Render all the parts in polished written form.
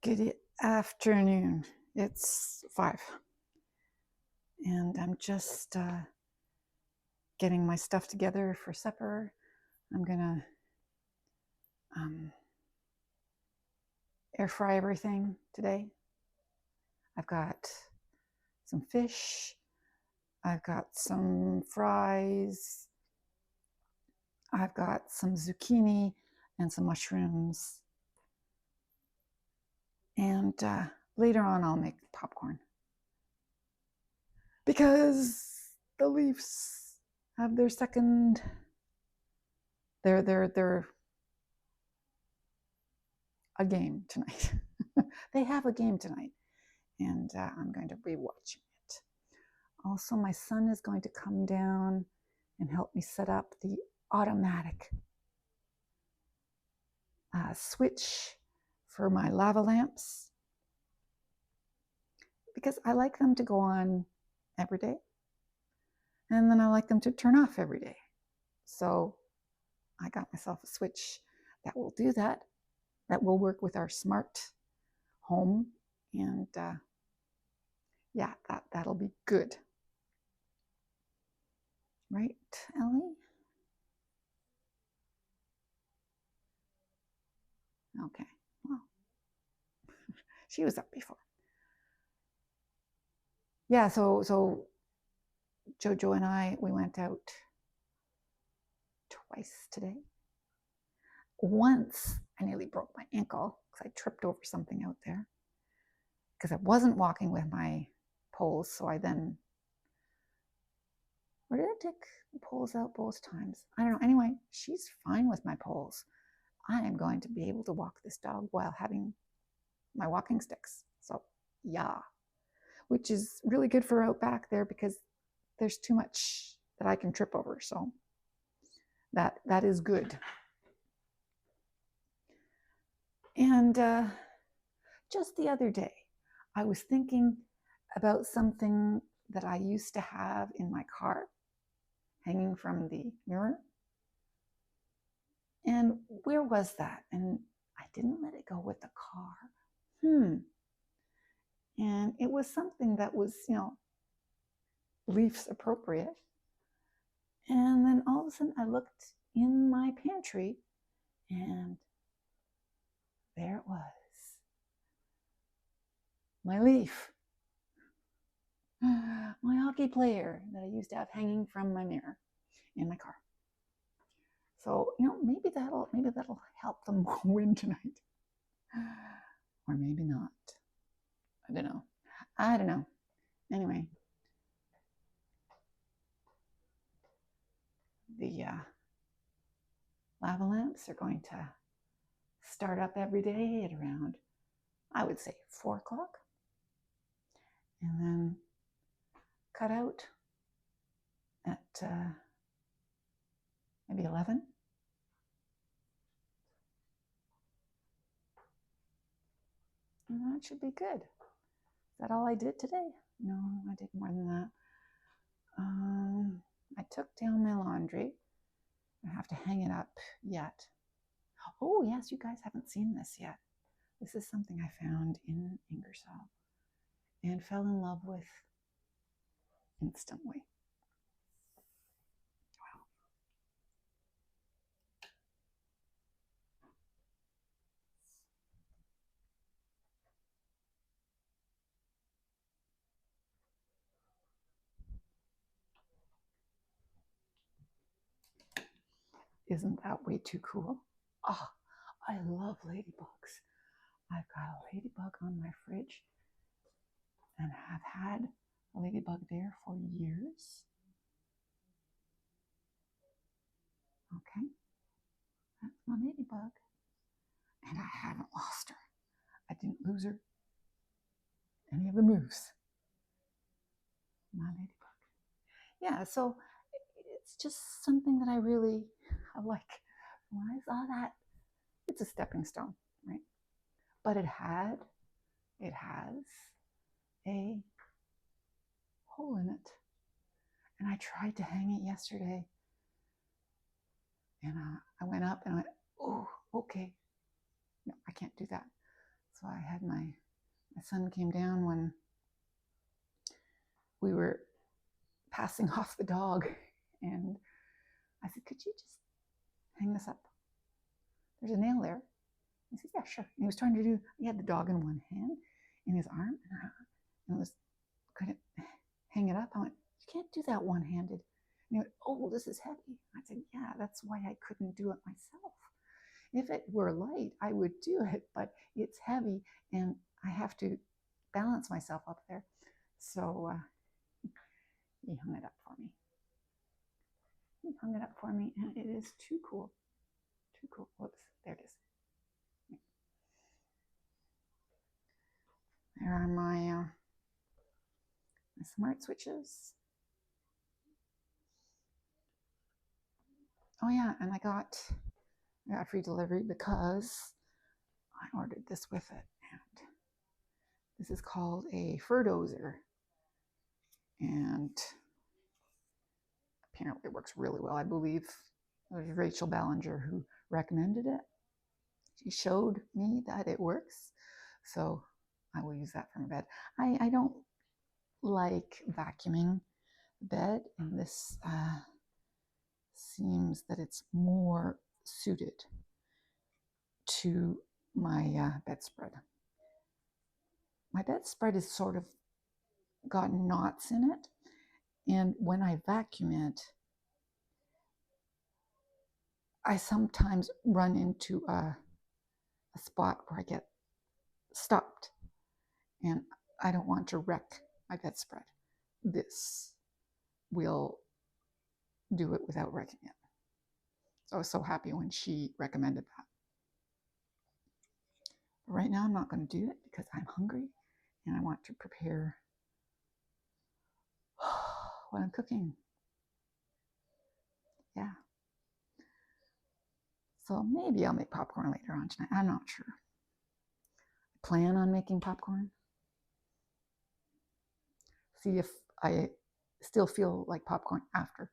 Good afternoon. It's 5, and I'm just getting my stuff together for supper. I'm gonna air fry everything today. I've got some fish. I've got some fries. I've got some zucchini and some mushrooms. And later on, I'll make popcorn because the Leafs have their second. They're a game tonight. They have a game tonight, and I'm going to be watching it. Also, my son is going to come down and help me set up the automatic switch for my lava lamps because I like them to go on every day, and then I like them to turn off every day. So I got myself a switch that will do that. That will work with our smart home, and yeah, that'll be good. Right, Ellie? Okay, well, she was up before. Yeah, so Jojo and I, we went out twice today. Once I nearly broke my ankle because I tripped over something out there because I wasn't walking with my poles. So I then, or did I take the poles out both times? I don't know. Anyway, she's fine with my poles. I am going to be able to walk this dog while having my walking sticks. So yeah, which is really good for out back there because there's too much that I can trip over. So that is good. And just the other day, I was thinking about something that I used to have in my car, hanging from the mirror. And where was that? And I didn't let it go with the car. And it was something that was, Leafs appropriate. And then all of a sudden I looked in my pantry and there it was. My Leaf. My hockey player that I used to have hanging from my mirror in my car. So, maybe that'll help them win tonight. Or maybe not. I don't know. Anyway. The lava lamps are going to start up every day at around, I would say, 4 o'clock. And then cut out at maybe 11. And that should be good. Is that all I did today? No, I did more than that. I took down my laundry. I have to hang it up yet. Oh, yes, you guys haven't seen this yet. This is something I found in Ingersoll and fell in love with instantly. Isn't that way too cool? Oh, I love ladybugs. I've got a ladybug on my fridge and have had a ladybug there for years. Okay, that's my ladybug. And I haven't lost her. I didn't lose her any of the moves. My ladybug. Yeah, so it's just something that I like. When I saw that, it's a stepping stone, right? But it has a hole in it. And I tried to hang it yesterday. And I went up and I went, oh, okay. No, I can't do that. So I had my son came down when we were passing off the dog, and I said, "Could you just hang this up? There's a nail there." He said, "Yeah, sure." And he was trying to do. He had the dog in one hand, in his arm, and was couldn't hang it up. I went, "You can't do that one-handed." And he went, "Oh, this is heavy." I said, "Yeah, that's why I couldn't do it myself. If it were light, I would do it, but it's heavy, and I have to balance myself up there." So he hung it up for me. He hung it up for me, and it is too cool. Too cool. Whoops, there it is. There are my smart switches. Oh yeah, and I got free delivery because I ordered this with it. And this is called a fur dozer, and apparently it works really well. I believe it was Rachel Ballinger who recommended it. She showed me that it works, so I will use that for my bed. I don't like vacuuming the bed, and this seems that it's more suited to my bedspread. My bedspread is sort of got knots in it, and when I vacuum it, I sometimes run into a spot where I get stopped, and I don't want to wreck my bedspread. This will do it without wrecking it. So I was so happy when she recommended that. But right now I'm not going to do it because I'm hungry and I want to prepare what I'm cooking. Yeah. So maybe I'll make popcorn later on tonight. I'm not sure. I plan on making popcorn. See if I still feel like popcorn after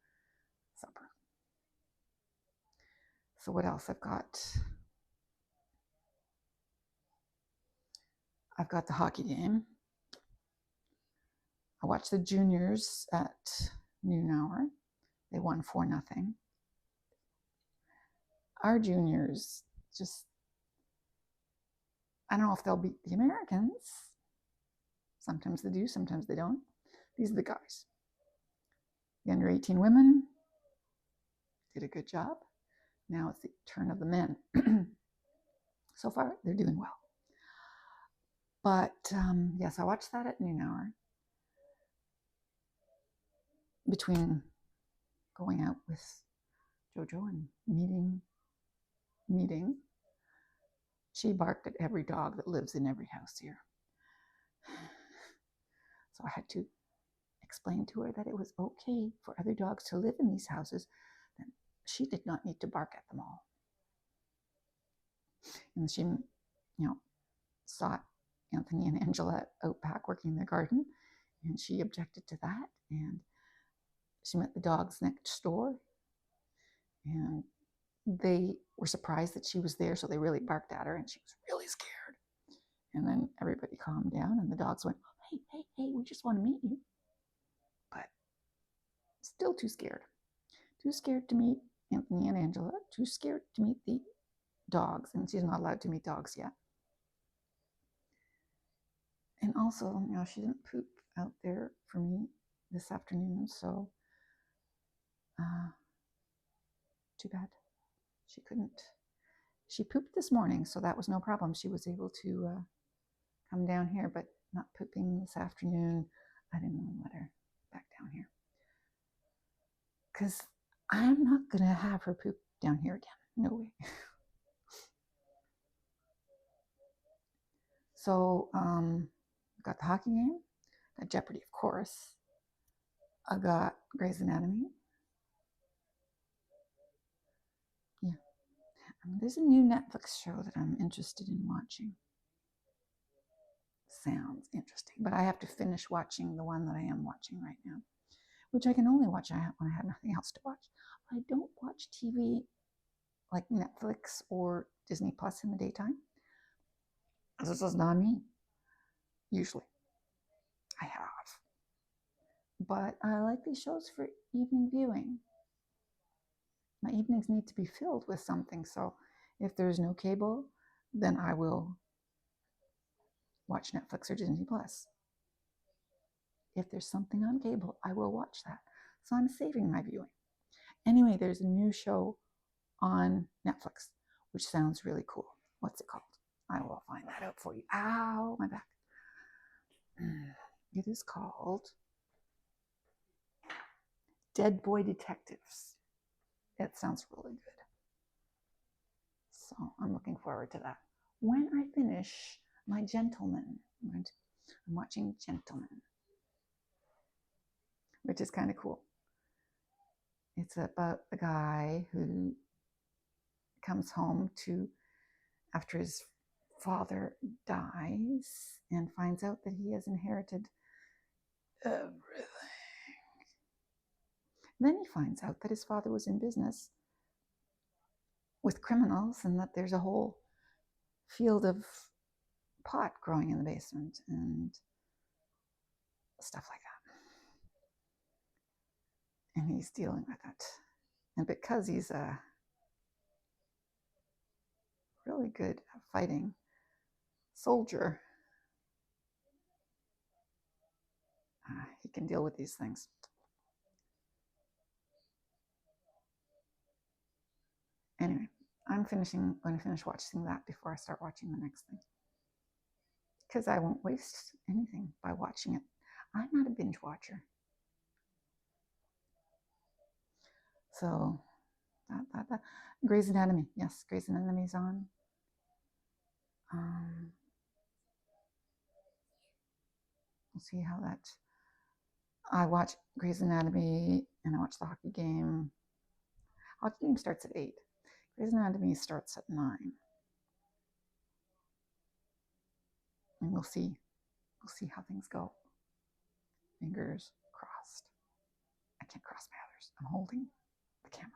supper. So what else? I've got the hockey game. I watched the juniors at noon hour. They won 4-0. Our juniors just, I don't know if they'll beat the Americans. Sometimes they do, sometimes they don't. These are the guys. The under 18 women did a good job. Now it's the turn of the men. So far, they're doing well. But yes, I watched that at noon hour. Between going out with Jojo and meeting, she barked at every dog that lives in every house here. So I had to explain to her that it was okay for other dogs to live in these houses, that she did not need to bark at them all. And she, saw Anthony and Angela out back working in their garden, and she objected to that. And she met the dogs next door, and they were surprised that she was there, so they really barked at her, and she was really scared. And then everybody calmed down, and the dogs went, hey, we just want to meet you. But still too scared. Too scared to meet Anthony and Angela, too scared to meet the dogs, and she's not allowed to meet dogs yet. And also, she didn't poop out there for me this afternoon, so too bad. She couldn't. She pooped this morning, so that was no problem. She was able to come down here, but not pooping this afternoon. I didn't want to let her back down here, because I'm not going to have her poop down here again. No way. So, got the hockey game, got Jeopardy, of course. I got Grey's Anatomy. Yeah. There's a new Netflix show that I'm interested in watching. Sounds interesting, but I have to finish watching the one that I am watching right now, which I can only watch when I have nothing else to watch. I don't watch TV like Netflix or Disney Plus in the daytime. This is not me. Usually I have. But I like these shows for evening viewing. My evenings need to be filled with something. So if there's no cable, then I will watch Netflix or Disney Plus. If there's something on cable, I will watch that. So I'm saving my viewing. Anyway, there's a new show on Netflix, which sounds really cool. What's it called? I will find that out for you. Ow, my back. It is called Dead Boy Detectives. It sounds really good. So I'm looking forward to that. When I finish my Gentleman, I'm watching Gentleman, which is kind of cool. It's about a guy who comes home after his father dies and finds out that he has inherited everything. Then he finds out that his father was in business with criminals and that there's a whole field of pot growing in the basement and stuff like that. And he's dealing with it. And because he's a really good at fighting soldier, he can deal with these things. Anyway, I'm going to finish watching that before I start watching the next thing. Because I won't waste anything by watching it. I'm not a binge watcher. So, Grey's Anatomy. Yes, Grey's Anatomy's on. We'll see how that. I watch Grey's Anatomy and I watch the hockey game. Hockey game starts at 8. Grey's Anatomy starts at 9. And we'll see. We'll see how things go. Fingers crossed. I can't cross my others. I'm holding the camera.